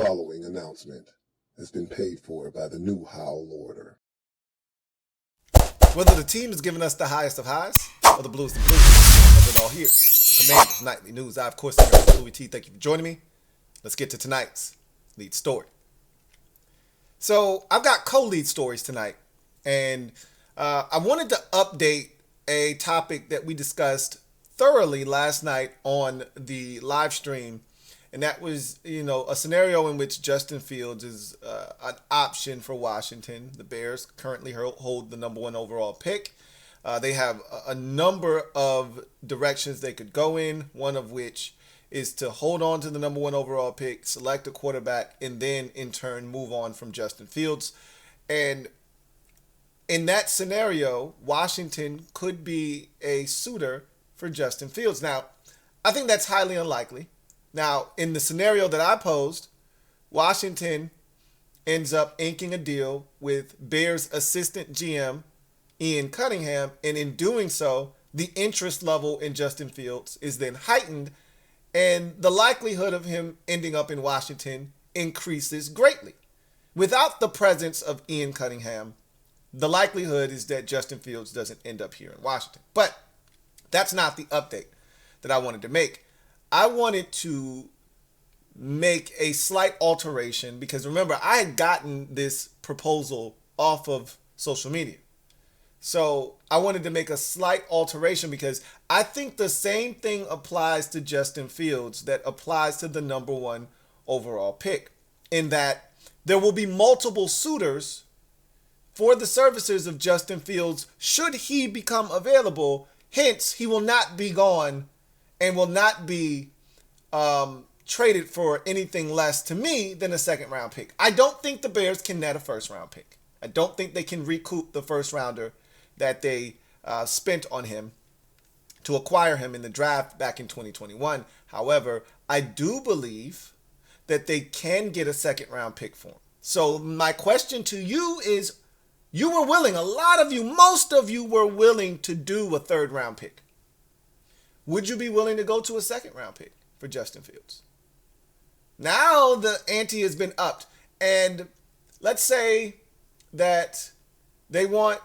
following announcement has been paid for by the new Howl Order. Whether the team is giving us the highest of highs or the blues the blues, cover it all here. Commanders Nightly News. I, of course, am Louie T. Thank you for joining me. Let's get to tonight's lead story. So I've got co-lead stories tonight, and I wanted to update a topic that we discussed thoroughly last night on the live stream, and that was, a scenario in which Justin Fields is an option for Washington. The Bears currently hold the number 1 overall pick. They have a number of directions they could go in, one of which is to hold on to the number 1 overall pick, select a quarterback, and then in turn move on from Justin Fields. And in that scenario, Washington could be a suitor for Justin Fields. Now, I think that's highly unlikely. Now, in the scenario that I posed, Washington ends up inking a deal with Bears assistant GM Ian Cunningham, and in doing so, the interest level in Justin Fields is then heightened, and the likelihood of him ending up in Washington increases greatly. Without the presence of Ian Cunningham, the likelihood is that Justin Fields doesn't end up here in Washington. But that's not the update that I wanted to make. I wanted to make a slight alteration because, remember, I had gotten this proposal off of social media. So I wanted to make a slight alteration because I think the same thing applies to Justin Fields that applies to the number 1 overall pick, in that there will be multiple suitors for the services of Justin Fields should he become available. Hence, he will not be gone and will not be traded for anything less, to me, than a second-round pick. I don't think the Bears can net a first-round pick. I don't think they can recoup the first-rounder that they spent on him to acquire him in the draft back in 2021. However, I do believe that they can get a second-round pick for him. So my question to you is, you were willing, a lot of you, most of you were willing to do a third-round pick. Would you be willing to go to a second-round pick for Justin Fields? Now the ante has been upped, and let's say that they want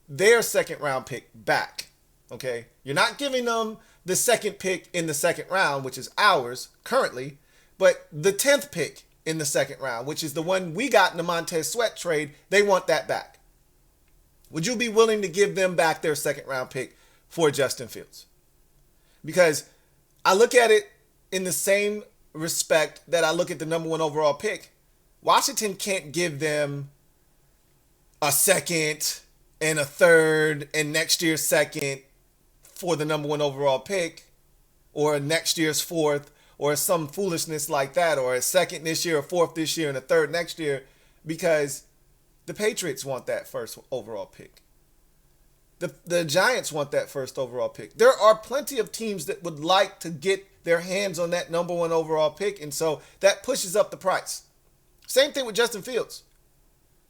their second-round pick back, okay? You're not giving them the second pick in the second round, which is ours currently, but the 10th pick in the second round, which is the one we got in the Montez Sweat trade, they want that back. Would you be willing to give them back their second-round pick for Justin Fields? Because I look at it in the same respect that I look at the number 1 overall pick. Washington can't give them a second and a third and next year's second for the number 1 overall pick, or next year's fourth, or some foolishness like that, or a second this year, a fourth this year, and a third next year, because the Patriots want that first overall pick. The Giants want that first overall pick. There are plenty of teams that would like to get their hands on that number 1 overall pick, and so that pushes up the price. Same thing with Justin Fields.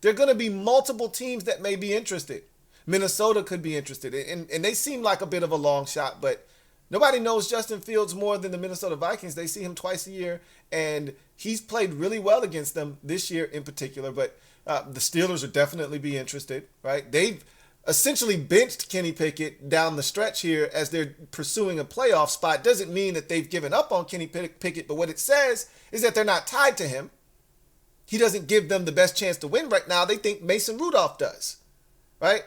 There are going to be multiple teams that may be interested. Minnesota could be interested, and they seem like a bit of a long shot, but nobody knows Justin Fields more than the Minnesota Vikings. They see him twice a year, and he's played really well against them this year in particular, but the Steelers would definitely be interested, right? They've essentially benched Kenny Pickett down the stretch here as they're pursuing a playoff spot. Doesn't mean that they've given up on Kenny Pickett, but what it says is that they're not tied to him. He doesn't give them the best chance to win right now. They think Mason Rudolph does, right?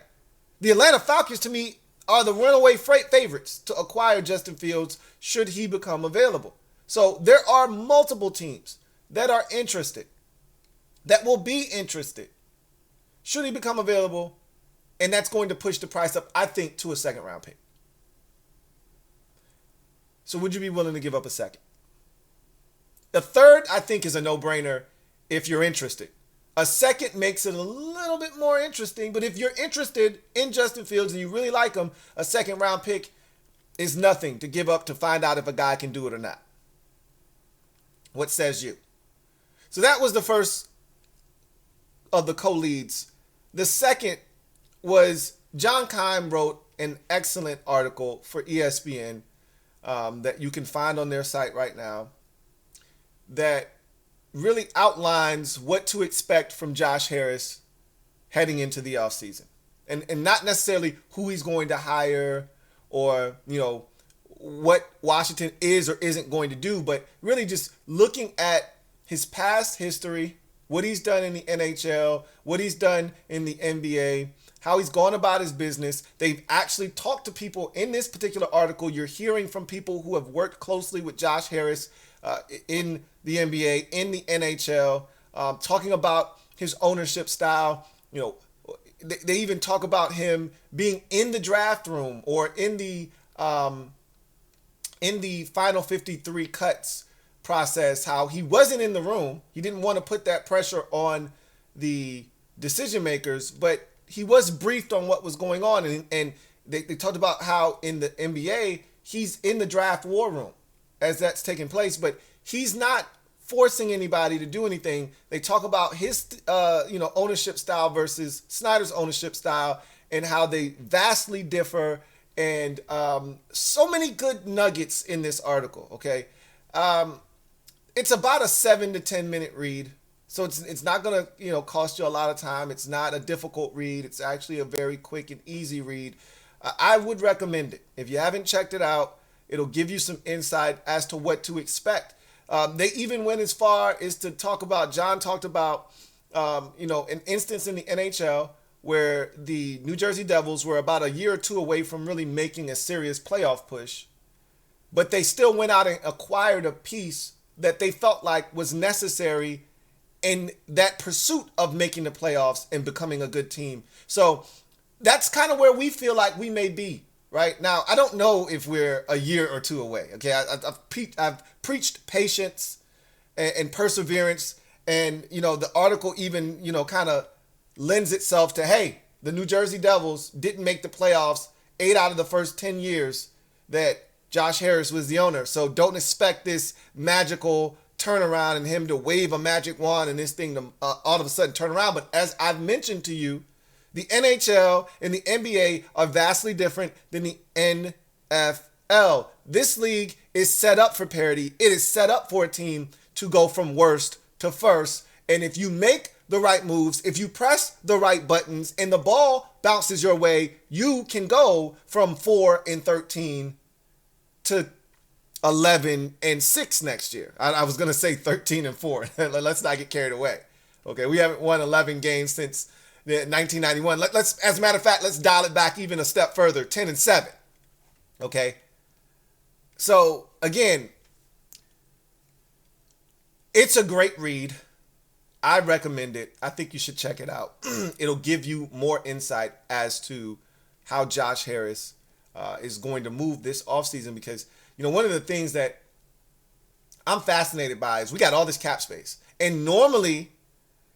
The Atlanta Falcons, to me, are the runaway favorites to acquire Justin Fields should he become available. So there are multiple teams that are interested, that will be interested should he become available, and that's going to push the price up, I think, to a second-round pick. So would you be willing to give up a second? The third, I think, is a no-brainer if you're interested. A second makes it a little bit more interesting, but if you're interested in Justin Fields and you really like him, a second-round pick is nothing to give up to find out if a guy can do it or not. What says you? So that was the first of the co-leads. The second was John Keim wrote an excellent article for ESPN that you can find on their site right now that really outlines what to expect from Josh Harris heading into the offseason. And not necessarily who he's going to hire or, what Washington is or isn't going to do, but really just looking at his past history, what he's done in the NHL, what he's done in the NBA, how he's gone about his business. They've actually talked to people in this particular article. You're hearing from people who have worked closely with Josh Harris in the NBA, in the NHL, talking about his ownership style. They even talk about him being in the draft room or in the final 53 cuts process, how he wasn't in the room. He didn't want to put that pressure on the decision makers, but he was briefed on what was going on. And they talked about how in the NBA, he's in the draft war room as that's taking place, but he's not forcing anybody to do anything. They talk about his, ownership style versus Snyder's ownership style and how they vastly differ. And so many good nuggets in this article. Okay, it's about a 7 to 10 minute read, so it's not gonna cost you a lot of time. It's not a difficult read. It's actually a very quick and easy read. I would recommend it if you haven't checked it out. It'll give you some insight as to what to expect. They even went as far as to talk about. John talked about an instance in the NHL where the New Jersey Devils were about a year or two away from really making a serious playoff push, but they still went out and acquired a piece that they felt like was necessary in that pursuit of making the playoffs and becoming a good team. So that's kind of where we feel like we may be right now. I don't know if we're a year or two away. Okay, I've preached patience and perseverance, and the article even kind of lends itself to, hey, the New Jersey Devils didn't make the playoffs 8 out of the first 10 years that Josh Harris was the owner. So don't expect this magical turnaround and him to wave a magic wand and this thing to all of a sudden turn around. But as I've mentioned to you, the NHL and the NBA are vastly different than the NFL. This league is set up for parity. It is set up for a team to go from worst to first. And if you make the right moves, if you press the right buttons and the ball bounces your way, you can go from 4-13 to 11-6 next year. I was going to say 13-4. Let's not get carried away. Okay, we haven't won 11 games since 1991. Let's, as a matter of fact, let's dial it back even a step further, 10-7. Okay, so again, it's a great read. I recommend it. I think you should check it out. It'll give you more insight as to how Josh Harris is going to move this offseason, because, one of the things that I'm fascinated by is we got all this cap space. And normally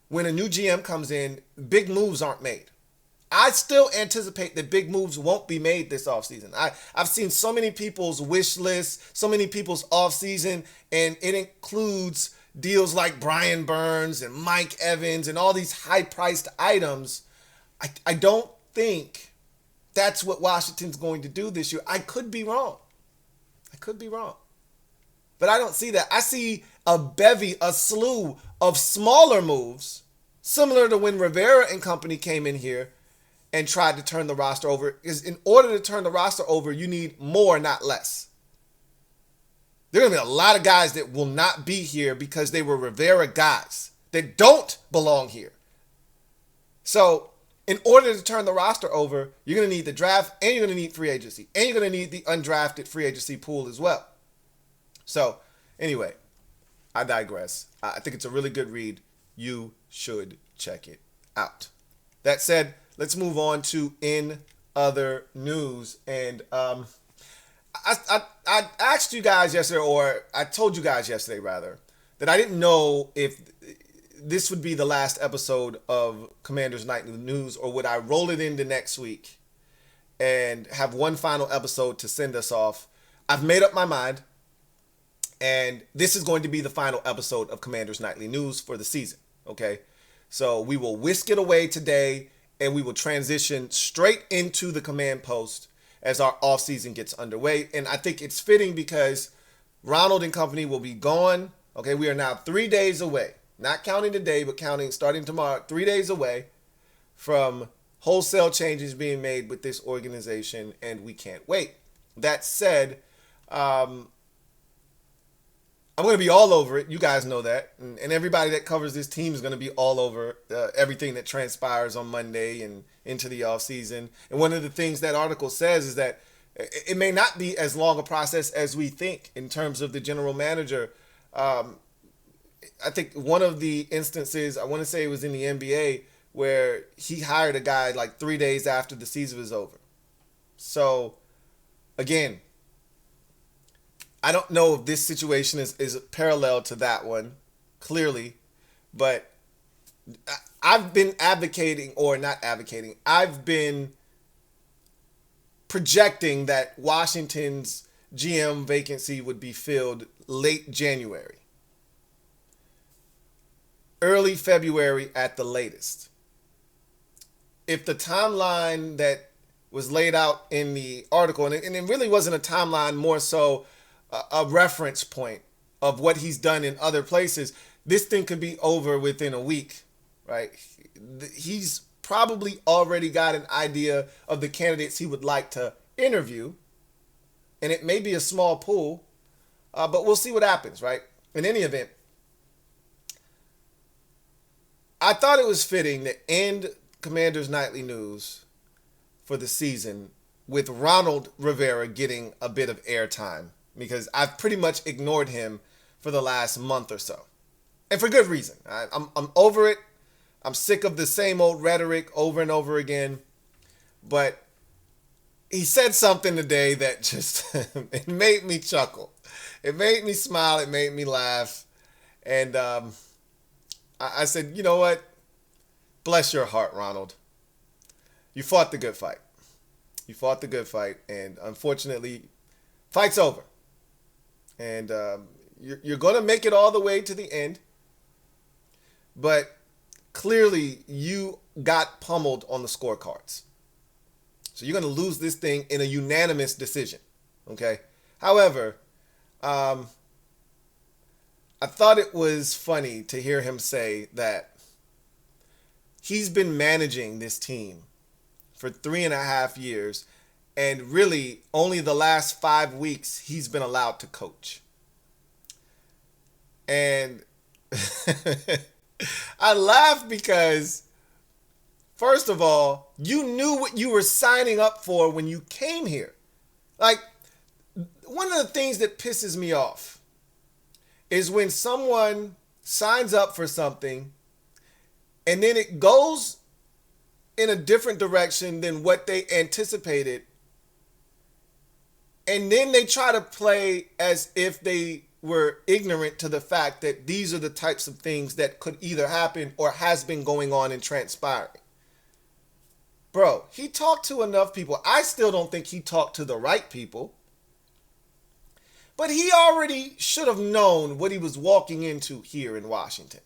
when a new GM comes in, big moves aren't made. I still anticipate that big moves won't be made this offseason. I've seen so many people's wish lists, so many people's offseason, and it includes deals like Brian Burns and Mike Evans and all these high-priced items. I don't think that's what Washington's going to do this year. I could be wrong. But I don't see that. I see a slew of smaller moves, similar to when Rivera and company came in here and tried to turn the roster over. Is in order to turn the roster over, you need more, not less. There are going to be a lot of guys that will not be here because they were Rivera guys that don't belong here. So in order to turn the roster over, you're going to need the draft, and you're going to need free agency, and you're going to need the undrafted free agency pool as well. So anyway, I digress. I think it's a really good read. You should check it out. That said, let's move on to in other news. And I asked you guys yesterday, or I told you guys yesterday rather, that I didn't know if this would be the last episode of Commanders Nightly News, or would I roll it into next week and have one final episode to send us off. I've made up my mind, and this is going to be the final episode of Commanders Nightly News for the season. Okay, so we will whisk it away today, and we will transition straight into the command post as our offseason gets underway. And I think it's fitting because Ronald and company will be gone Okay, we are now 3 days away, not counting today, but counting starting tomorrow, 3 days away from wholesale changes being made with this organization, and we can't wait. That said, I'm going to be all over it. You guys know that. And everybody that covers this team is going to be all over everything that transpires on Monday and into the offseason. And one of the things that article says is that it may not be as long a process as we think in terms of the general manager. I think one of the instances, I want to say it was in the NBA, where he hired a guy like 3 days after the season was over. So, again, I don't know if this situation is parallel to that one, clearly, but I've been advocating, or not advocating, I've been projecting that Washington's GM vacancy would be filled late January, early February at the latest. If the timeline that was laid out in the article, and it really wasn't a timeline, more so a reference point of what he's done in other places, this thing could be over within a week, right? He's probably already got an idea of the candidates he would like to interview, and it may be a small pool, but we'll see what happens, right? In any event, I thought it was fitting to end Commanders Nightly News for the season with Ronald Rivera getting a bit of airtime, because I've pretty much ignored him for the last month or so, and for good reason. I'm over it. I'm sick of the same old rhetoric over and over again. But he said something today that just it made me chuckle. It made me smile. It made me laugh. And I said, you know what? Bless your heart, Ronald. You fought the good fight. You fought the good fight. And unfortunately, fight's over. And you're going to make it all the way to the end. But clearly, you got pummeled on the scorecards. So you're going to lose this thing in a unanimous decision. Okay? However, I thought it was funny to hear him say that he's been managing this team for 3.5 years, and really only the last 5 weeks he's been allowed to coach. And I laugh because, first of all, you knew what you were signing up for when you came here. Like, one of the things that pisses me off is when someone signs up for something and then it goes in a different direction than what they anticipated, and then they try to play as if they were ignorant to the fact that these are the types of things that could either happen or has been going on and transpiring. Bro, he talked to enough people. I still don't think he talked to the right people. But he already should have known what he was walking into here in Washington.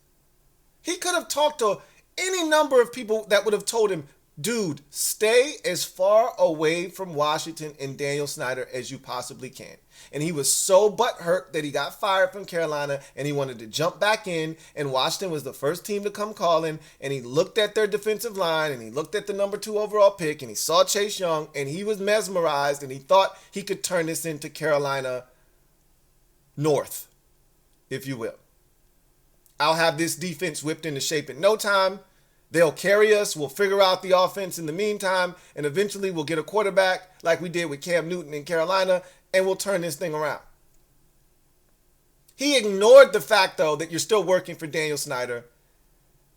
He could have talked to any number of people that would have told him, dude, stay as far away from Washington and Daniel Snyder as you possibly can. And he was so butthurt that he got fired from Carolina and he wanted to jump back in, and Washington was the first team to come calling, and he looked at their defensive line and he looked at the number 2 overall pick and he saw Chase Young and he was mesmerized and he thought he could turn this into Carolina North, if you will. I'll have this defense whipped into shape in no time. They'll carry us. We'll figure out the offense in the meantime, and eventually we'll get a quarterback like we did with Cam Newton in Carolina, and we'll turn this thing around. He ignored the fact, though, that you're still working for Daniel Snyder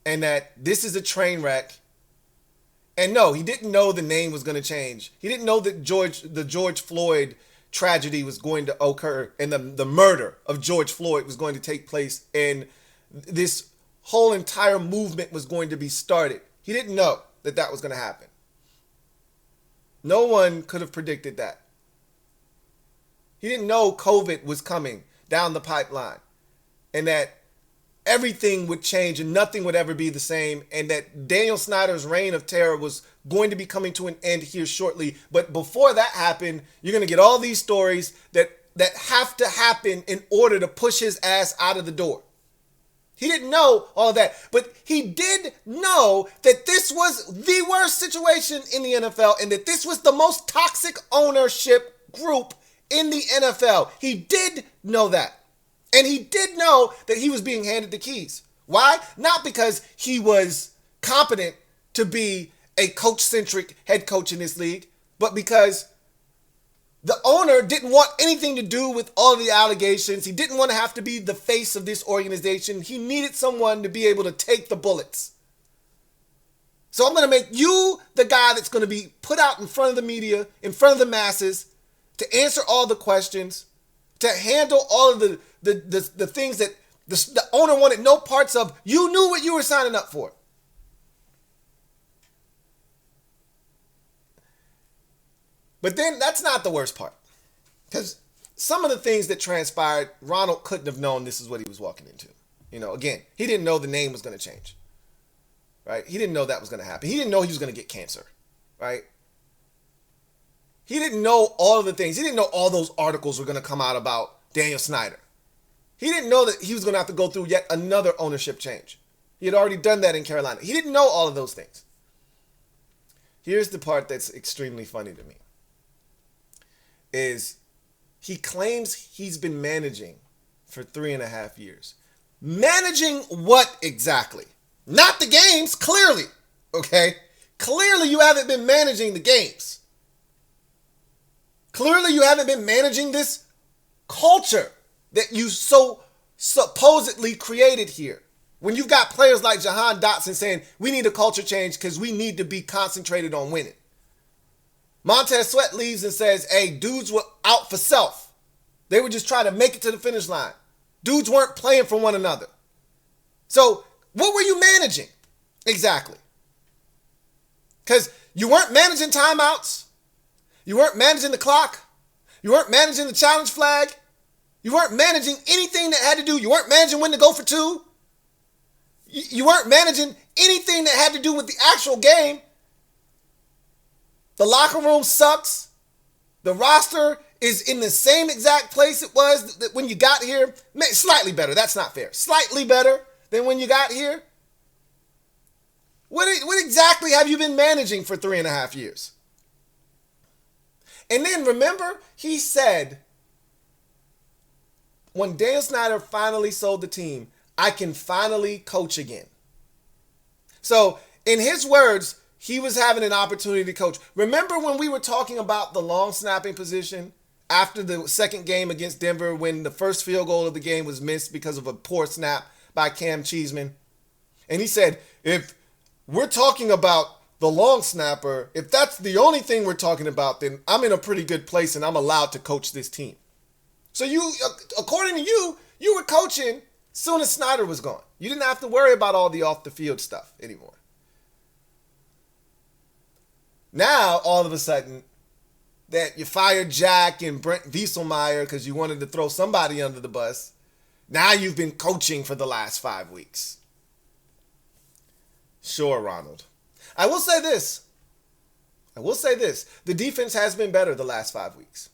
and that this is a train wreck. And no, he didn't know the name was going to change. He didn't know that the George Floyd tragedy was going to occur and the murder of George Floyd was going to take place, and this whole entire movement was going to be started. He didn't know that that was going to happen. No one could have predicted that. He didn't know COVID was coming down the pipeline and that everything would change and nothing would ever be the same, and that Daniel Snyder's reign of terror was going to be coming to an end here shortly. But before that happened, you're going to get all these stories that that have to happen in order to push his ass out of the door. He didn't know all of that, but he did know that this was the worst situation in the NFL and that this was the most toxic ownership group in the NFL. He did know that. And he did know that he was being handed the keys. Why? Not because he was competent to be a coach-centric head coach in this league, but because the owner didn't want anything to do with all of the allegations. He didn't want to have to be the face of this organization. He needed someone to be able to take the bullets. So I'm going to make you the guy that's going to be put out in front of the media, in front of the masses, to answer all the questions, to handle all of the things that the owner wanted no parts of. You knew what you were signing up for. But then that's not the worst part. Because some of the things that transpired, Ronald couldn't have known this is what he was walking into. You know, again, he didn't know the name was going to change. Right? He didn't know that was going to happen. He didn't know he was going to get cancer. Right? He didn't know all of the things. He didn't know all those articles were going to come out about Daniel Snyder. He didn't know that he was going to have to go through yet another ownership change. He had already done that in Carolina. He didn't know all of those things. Here's the part that's extremely funny to me. Is he claims he's been managing for 3.5 years. Managing what exactly? Not the games, clearly. Okay? Clearly you haven't been managing the games. Clearly you haven't been managing this culture that you so supposedly created here. When you've got players like Jahan Dotson saying, we need a culture change because we need to be concentrated on winning. Montez Sweat leaves and says, hey, dudes were out for self. They were just trying to make it to the finish line. Dudes weren't playing for one another. So what were you managing? Exactly. Because you weren't managing timeouts. You weren't managing the clock. You weren't managing the challenge flag. You weren't managing anything that had to do. You weren't managing when to go for two. You weren't managing anything that had to do with the actual game. The locker room sucks. The roster is in the same exact place it was when you got here. Slightly better. That's not fair. Slightly better than when you got here. What exactly have you been managing for 3.5 years? And then remember, he said, when Daniel Snyder finally sold the team, I can finally coach again. So in his words, he was having an opportunity to coach. Remember when we were talking about the long snapping position after the second game against Denver when the first field goal of the game was missed because of a poor snap by Cam Cheeseman? And he said, if we're talking about the long snapper, if that's the only thing we're talking about, then I'm in a pretty good place and I'm allowed to coach this team. So you, according to you, you were coaching as soon as Snyder was gone. You didn't have to worry about all the off the field stuff anymore. Now, all of a sudden, that you fired Jack and Brent Wieselmeyer because you wanted to throw somebody under the bus. Now you've been coaching for the last 5 weeks. Sure, Ronald. I will say this. The defense has been better the last 5 weeks.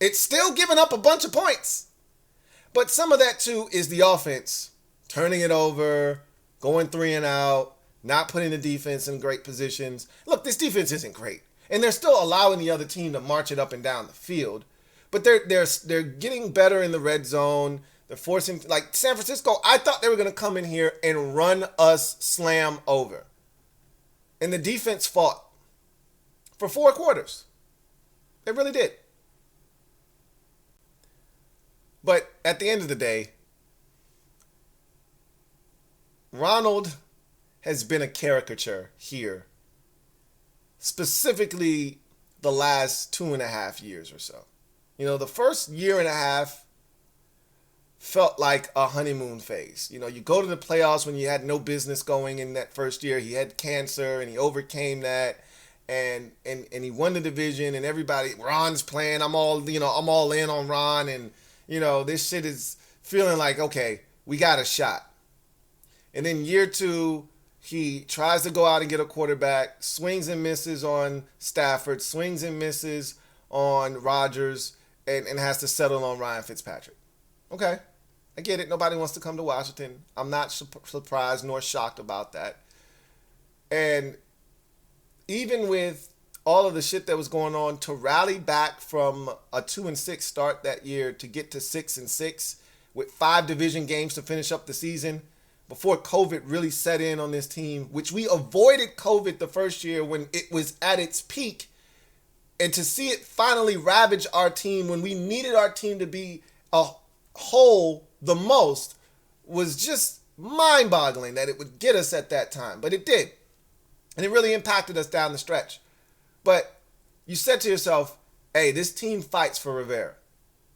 It's still giving up a bunch of points. But some of that, too, is the offense. Turning it over, going 3 and out, not putting the defense in great positions. Look, this defense isn't great. And they're still allowing the other team to march it up and down the field. But they're getting better in the red zone. They're forcing, like San Francisco, I thought they were going to come in here and run us slam over. And the defense fought for 4 quarters. They really did. But at the end of the day, Ronald has been a caricature here, specifically the last 2.5 years or so. You know, the first year and a half felt like a honeymoon phase. You know, you go to the playoffs when you had no business going in that first year. He had cancer and he overcame that. And he won the division and everybody, Ron's playing. I'm all in on Ron. And, you know, this shit is feeling like, okay, we got a shot. And then year 2, he tries to go out and get a quarterback, swings and misses on Stafford, swings and misses on Rodgers, and has to settle on Ryan Fitzpatrick. Okay, I get it. Nobody wants to come to Washington. I'm not surprised nor shocked about that. And even with all of the shit that was going on, to rally back from a 2-6 start that year to get to 6-6 with 5 division games to finish up the season before COVID really set in on this team, which we avoided COVID the first year when it was at its peak, and to see it finally ravage our team when we needed our team to be a whole the most was just mind-boggling that it would get us at that time. But it did. And it really impacted us down the stretch. But you said to yourself, hey, this team fights for Rivera.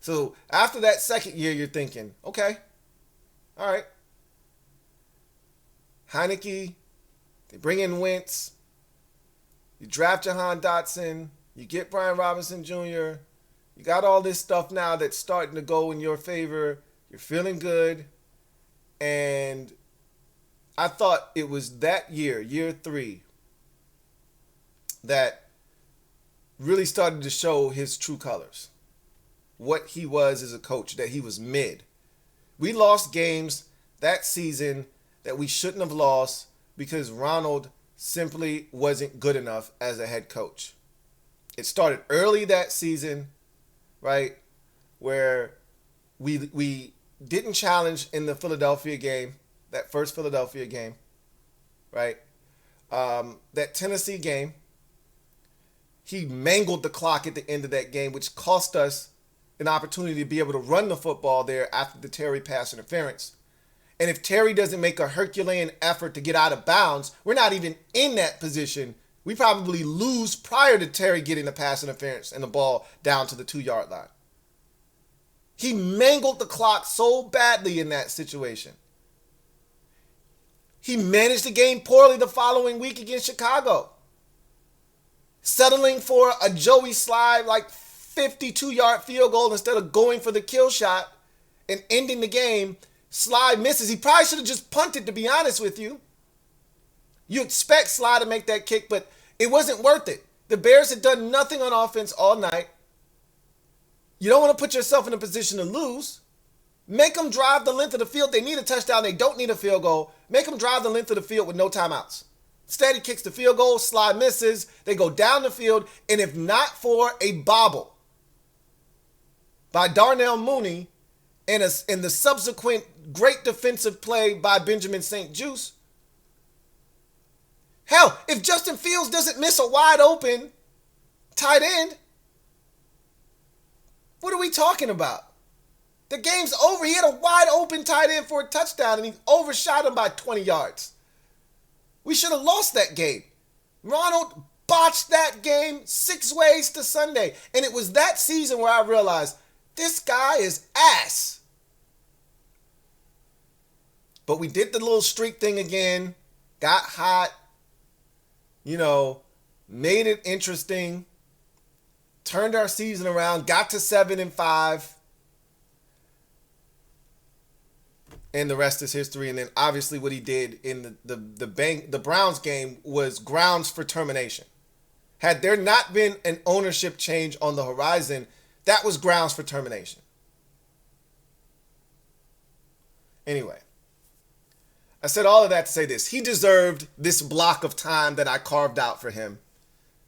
So after that second year, you're thinking, okay, all right. Heineke, they bring in Wentz, you draft Jahan Dotson, you get Brian Robinson Jr., you got all this stuff now that's starting to go in your favor, you're feeling good, and I thought it was that year, year 3, that really started to show his true colors, what he was as a coach, that he was mid. We lost games that season that we shouldn't have lost because Ronald simply wasn't good enough as a head coach. It started early that season, right, where we didn't challenge in the Philadelphia game, that first Philadelphia game, right? That Tennessee game, he mangled the clock at the end of that game, which cost us an opportunity to be able to run the football there after the Terry pass interference. And if Terry doesn't make a Herculean effort to get out of bounds, we're not even in that position. We probably lose prior to Terry getting the pass interference and the ball down to the 2-yard line. He mangled the clock so badly in that situation. He managed the game poorly the following week against Chicago, settling for a Joey Slide like 52-yard field goal instead of going for the kill shot and ending the game. Slide misses. He probably should have just punted, to be honest with you. You expect Slide to make that kick, but it wasn't worth it. The Bears had done nothing on offense all night. You don't want to put yourself in a position to lose. Make them drive the length of the field. They need a touchdown. They don't need a field goal. Make them drive the length of the field with no timeouts. Instead, he kicks the field goal. Slide misses. They go down the field. And if not for a bobble by Darnell Mooney and the subsequent great defensive play by Benjamin St-Juste, hell, if Justin Fields doesn't miss a wide open tight end, what are we talking about? The game's over. He had a wide open tight end for a touchdown and he overshot him by 20 yards. We should have lost that game. Ronald botched that game 6 ways to Sunday. And it was that season where I realized this guy is ass. But we did the little streak thing again, got hot, made it interesting, turned our season around, got to 7-5. And the rest is history. And then obviously what he did in the Browns game was grounds for termination. Had there not been an ownership change on the horizon, that was grounds for termination. Anyway, I said all of that to say this. He deserved this block of time that I carved out for him.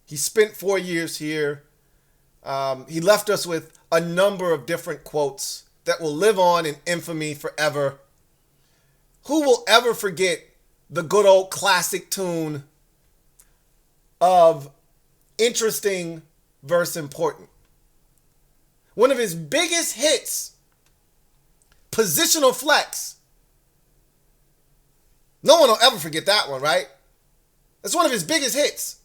He spent 4 years here. He left us with a number of different quotes that will live on in infamy forever. Who will ever forget the good old classic tune of interesting versus important? One of his biggest hits, Positional Flex. No one will ever forget that one, right? That's one of his biggest hits.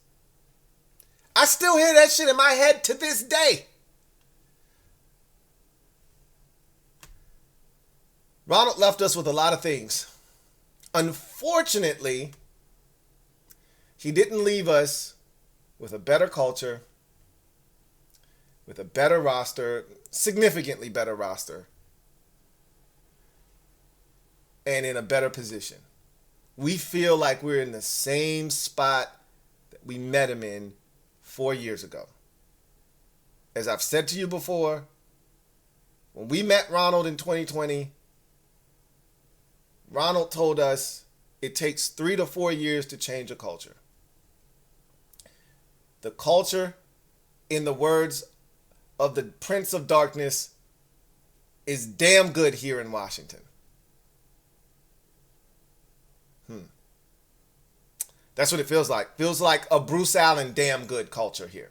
I still hear that shit in my head to this day. Ronald left us with a lot of things. Unfortunately, he didn't leave us with a better culture, with a better roster, significantly better roster, and in a better position. We feel like we're in the same spot that we met him in 4 years ago. As I've said to you before, When we met Ronald in 2020, Ronald told us it takes 3 to 4 years to change a culture. The culture, in the words of the Prince of Darkness, is damn good here in Washington. That's what it feels like. Feels like a Bruce Allen damn good culture here.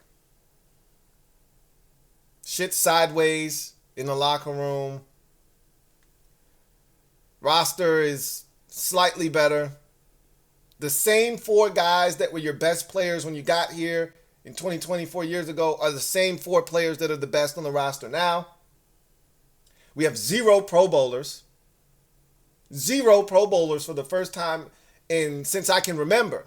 Shit sideways in the locker room. Roster is slightly better. The same 4 guys that were your best players when you got here in 2020, 4 years ago, are the same 4 players that are the best on the roster now. We have 0 Pro Bowlers. 0 Pro Bowlers for the first time since I can remember.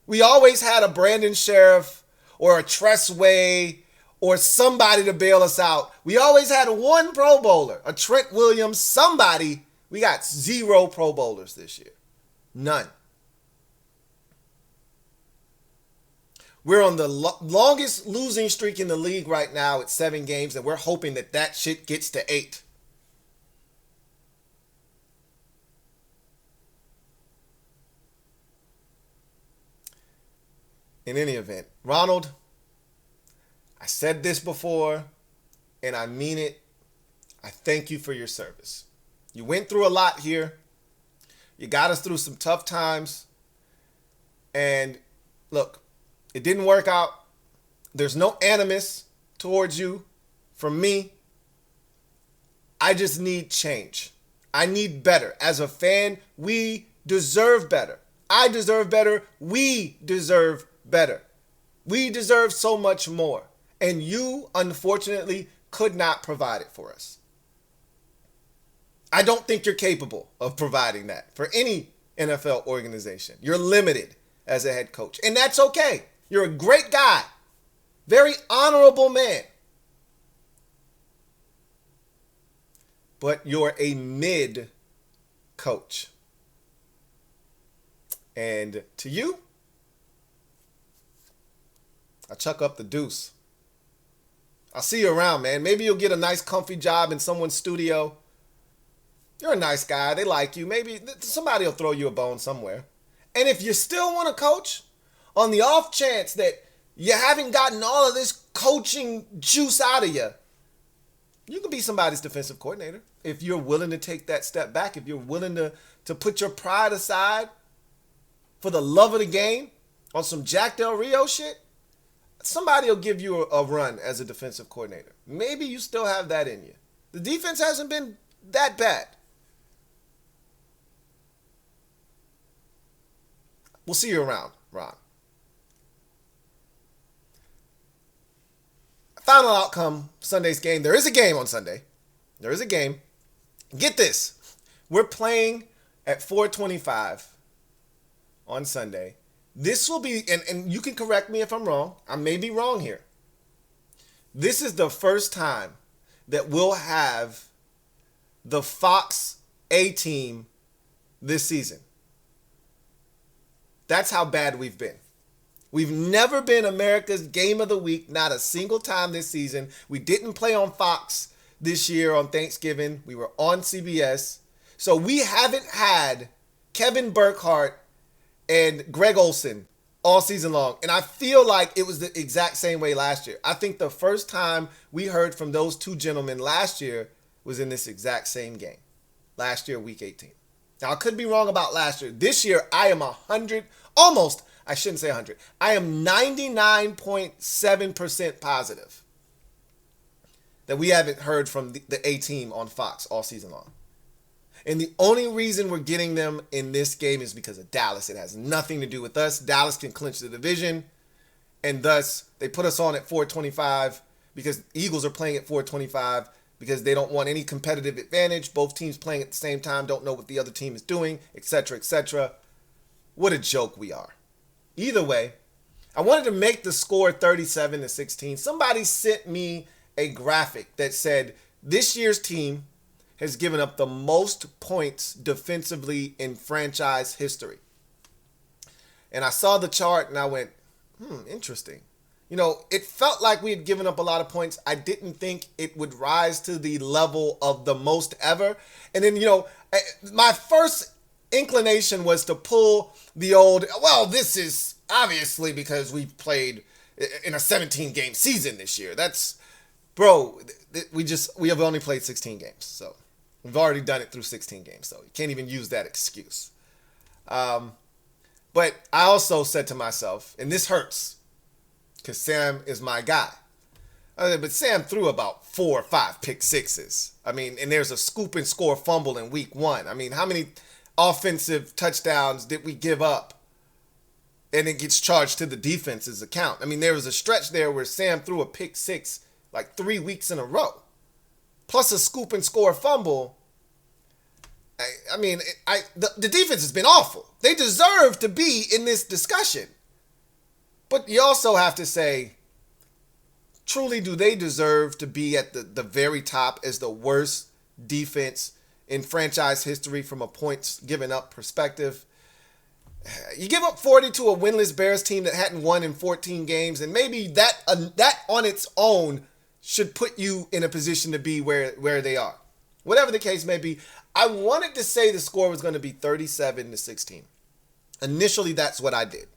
We always had a Brandon Sheriff or a Tressway or somebody to bail us out. We always had 1 Pro Bowler, a Trent Williams, somebody. We got 0 Pro Bowlers this year. None. We're on the longest losing streak in the league right now at 7 games, and we're hoping that shit gets to 8. In any event, Ronald, I said this before, and I mean it. I thank you for your service. You went through a lot here. You got us through some tough times. And look, it didn't work out. There's no animus towards you from me. I just need change. I need better. As a fan, we deserve better. I deserve better. We deserve better. We deserve so much more. And you, unfortunately, could not provide it for us. I don't think you're capable of providing that for any NFL organization. You're limited as a head coach. And that's okay. You're a great guy. Very honorable man. But you're a mid coach. And to you, I chuck up the deuce. I'll see you around, man. Maybe you'll get a nice comfy job in someone's studio. You're a nice guy. They like you. Maybe somebody will throw you a bone somewhere. And if you still want to coach, on the off chance that you haven't gotten all of this coaching juice out of you, you can be somebody's defensive coordinator. If you're willing to take that step back, if you're willing to put your pride aside for the love of the game on some Jack Del Rio shit, somebody will give you a run as a defensive coordinator. Maybe you still have that in you. The defense hasn't been that bad. We'll see you around, Ron. Final outcome, Sunday's game. There is a game on Sunday. There is a game. Get this. We're playing at 4:25 on Sunday. This will be, and you can correct me if I'm wrong. I may be wrong here. This is the first time that we'll have the Fox A team this season. That's how bad we've been. We've never been America's game of the week, not a single time this season. We didn't play on Fox this year on Thanksgiving. We were on CBS. So we haven't had Kevin Burkhardt and Greg Olsen all season long. And I feel like it was the exact same way last year. I think the first time we heard from those two gentlemen last year was in this exact same game. Last year, week 18. Now, I could be wrong about last year. This year, I am 100, almost, I shouldn't say 100. I am 99.7% positive that we haven't heard from the A team on Fox all season long. And the only reason we're getting them in this game is because of Dallas. It has nothing to do with us. Dallas can clinch the division, and thus they put us on at 4:25 because Eagles are playing at 4:25 because they don't want any competitive advantage. Both teams playing at the same time, don't know what the other team is doing, etc., etc. What a joke we are. Either way, I wanted to make the score 37-16. Somebody sent me a graphic that said this year's team has given up the most points defensively in franchise history. And I saw the chart and I went, interesting. It felt like we had given up a lot of points. I didn't think it would rise to the level of the most ever. And then, my first inclination was to pull the old, well, this is obviously because we played in a 17-game season this year. Bro, we have only played 16 games. So we've already done it through 16 games. So you can't even use that excuse. But I also said to myself, and this hurts, because Sam is my guy. But Sam threw about 4 or 5 pick sixes. And there's a scoop and score fumble in week 1. How many offensive touchdowns did we give up? And it gets charged to the defense's account. There was a stretch there where Sam threw a pick 6 like 3 weeks in a row. Plus a scoop and score fumble. The defense has been awful. They deserve to be in this discussion. But you also have to say, truly, do they deserve to be at the very top as the worst defense in franchise history from a points given up perspective? You give up 40 to a winless Bears team that hadn't won in 14 games, and maybe that on its own should put you in a position to be where they are. Whatever the case may be, I wanted to say the score was going to be 37-16. Initially, that's what I did.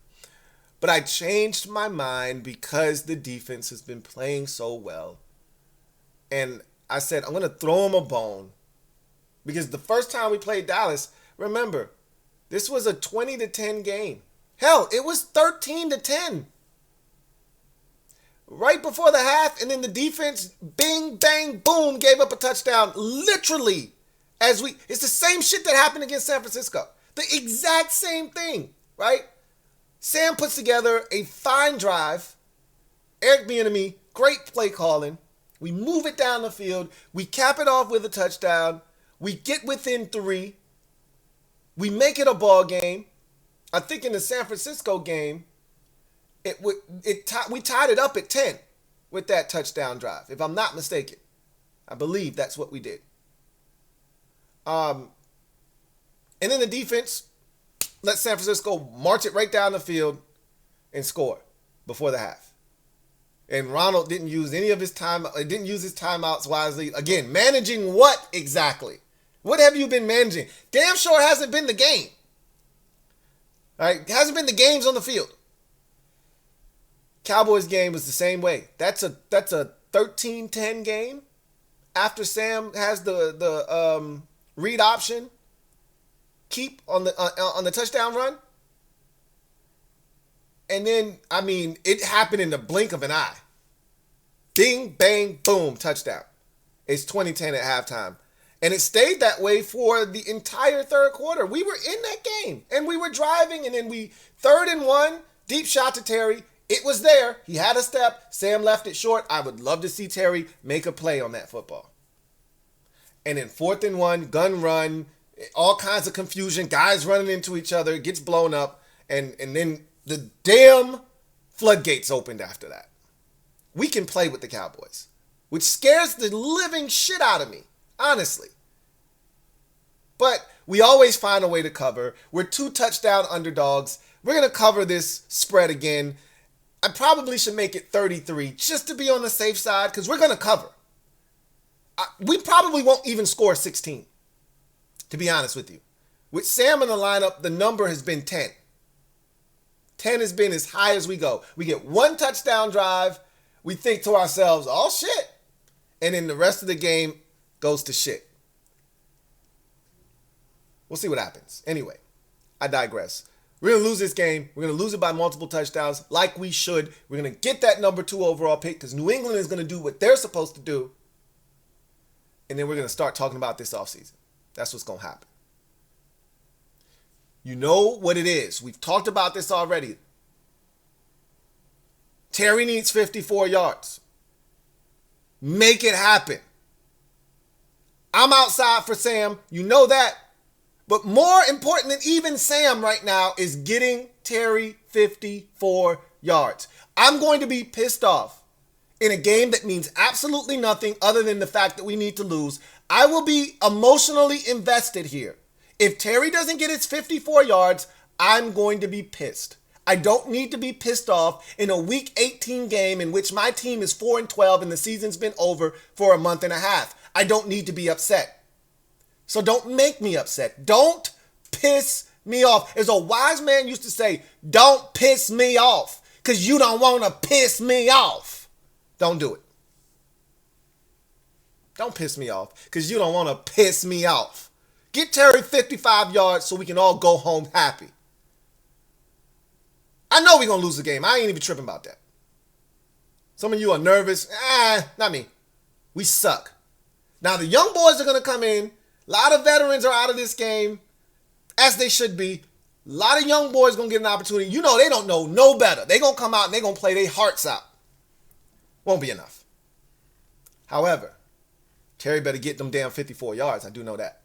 But I changed my mind because the defense has been playing so well. And I said, I'm going to throw them a bone. Because the first time we played Dallas, remember, this was a 20-10 game. Hell, it was 13-10. Right before the half, and then the defense, bing, bang, boom, gave up a touchdown. Literally, it's the same shit that happened against San Francisco. The exact same thing, right? Sam puts together a fine drive. Eric Bieniemy, great play calling. We move it down the field. We cap it off with a touchdown. We get within 3. We make it a ball game. I think in the San Francisco game, we tied it up at 10 with that touchdown drive, if I'm not mistaken. I believe that's what we did. And then the defense let San Francisco march it right down the field and score before the half. And Ronald didn't use any of his time. Didn't use his timeouts wisely. Again, managing what exactly? What have you been managing? Damn sure hasn't been the game. All right, it hasn't been the games on the field. Cowboys game was the same way. That's a 13-10 game after Sam has the read option keep on the touchdown run. And then, it happened in the blink of an eye. Ding, bang, boom, touchdown. It's 20-10 at halftime. And it stayed that way for the entire third quarter. We were in that game, and we were driving, and then 3rd and 1, deep shot to Terry. It was there. He had a step. Sam left it short. I would love to see Terry make a play on that football. And then 4th and 1, gun run, all kinds of confusion, guys running into each other, it gets blown up, and then the damn floodgates opened after that. We can play with the Cowboys, which scares the living shit out of me, honestly. But we always find a way to cover. We're 2 touchdown underdogs. We're going to cover this spread again. I probably should make it 33 just to be on the safe side because we're going to cover. We probably won't even score 16, to be honest with you. With Sam in the lineup, the number has been 10. 10 has been as high as we go. We get 1 touchdown drive. We think to ourselves, oh, shit. And then the rest of the game goes to shit. We'll see what happens. Anyway, I digress. We're going to lose this game. We're going to lose it by multiple touchdowns like we should. We're going to get that number 2 overall pick because New England is going to do what they're supposed to do. And then we're going to start talking about this offseason. That's what's going to happen. You know what it is. We've talked about this already. Terry needs 54 yards. Make it happen. I'm outside for Sam. You know that. But more important than even Sam right now is getting Terry 54 yards. I'm going to be pissed off in a game that means absolutely nothing other than the fact that we need to lose. I will be emotionally invested here. If Terry doesn't get his 54 yards, I'm going to be pissed. I don't need to be pissed off in a week 18 game in which my team is 4-12 and the season's been over for a month and a half. I don't need to be upset. So don't make me upset. Don't piss me off. As a wise man used to say, don't piss me off because you don't want to piss me off. Don't do it. Don't piss me off because you don't want to piss me off. Get Terry 55 yards so we can all go home happy. I know we're going to lose the game. I ain't even tripping about that. Some of you are nervous. Not me. We suck. Now the young boys are going to come in. A lot of veterans are out of this game, as they should be. A lot of young boys going to get an opportunity. You know they don't know no better. They're going to come out and they're going to play their hearts out. Won't be enough. However, Terry better get them damn 54 yards. I do know that.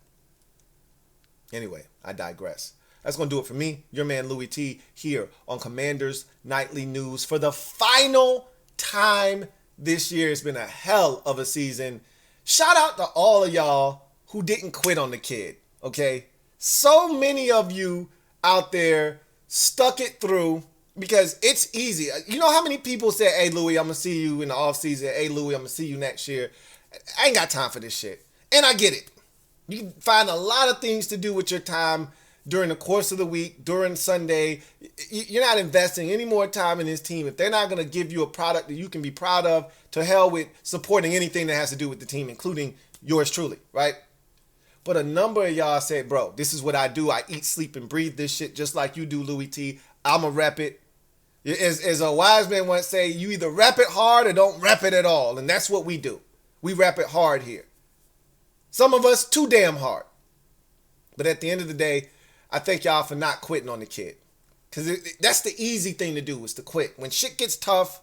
Anyway, I digress. That's going to do it for me, your man Louie T, here on Commanders Nightly News. For the final time this year, it's been a hell of a season. Shout out to all of y'all who didn't quit on the kid, okay? So many of you out there stuck it through because it's easy. You know how many people said, hey, Louie, I'm going to see you in the offseason. Hey, Louie, I'm going to see you next year. I ain't got time for this shit. And I get it. You can find a lot of things to do with your time during the course of the week, during Sunday. You're not investing any more time in this team. If they're not going to give you a product that you can be proud of, to hell with supporting anything that has to do with the team, including yours truly, right? But a number of y'all said, bro, this is what I do. I eat, sleep, and breathe this shit just like you do, Louie T. I'm going to rep it. As a wise man once say, you either rep it hard or don't rep it at all. And that's what we do. We rep it hard here. Some of us too damn hard. But at the end of the day, I thank y'all for not quitting on the kid. Because that's the easy thing to do, is to quit. When shit gets tough,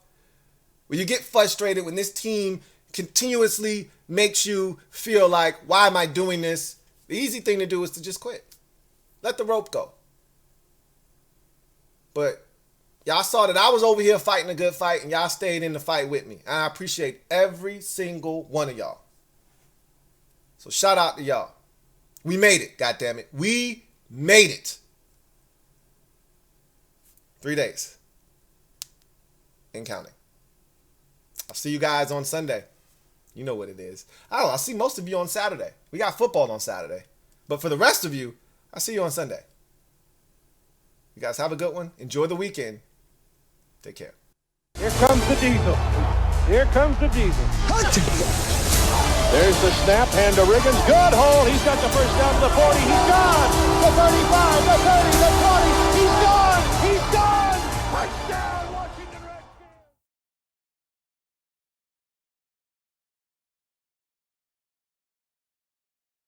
when you get frustrated, when this team continuously makes you feel like, why am I doing this? The easy thing to do is to just quit. Let the rope go. But y'all saw that I was over here fighting a good fight, and y'all stayed in the fight with me. And I appreciate every single one of y'all. So shout out to y'all. We made it, goddammit. We made it. 3 days. And counting. I'll see you guys on Sunday. You know what it is. I'll see most of you on Saturday. We got football on Saturday. But for the rest of you, I'll see you on Sunday. You guys have a good one. Enjoy the weekend. Take care. Here comes the diesel. Here comes the diesel. There's the snap. Hand to Riggins. Good hold. He's got the first down to the 40. He's gone.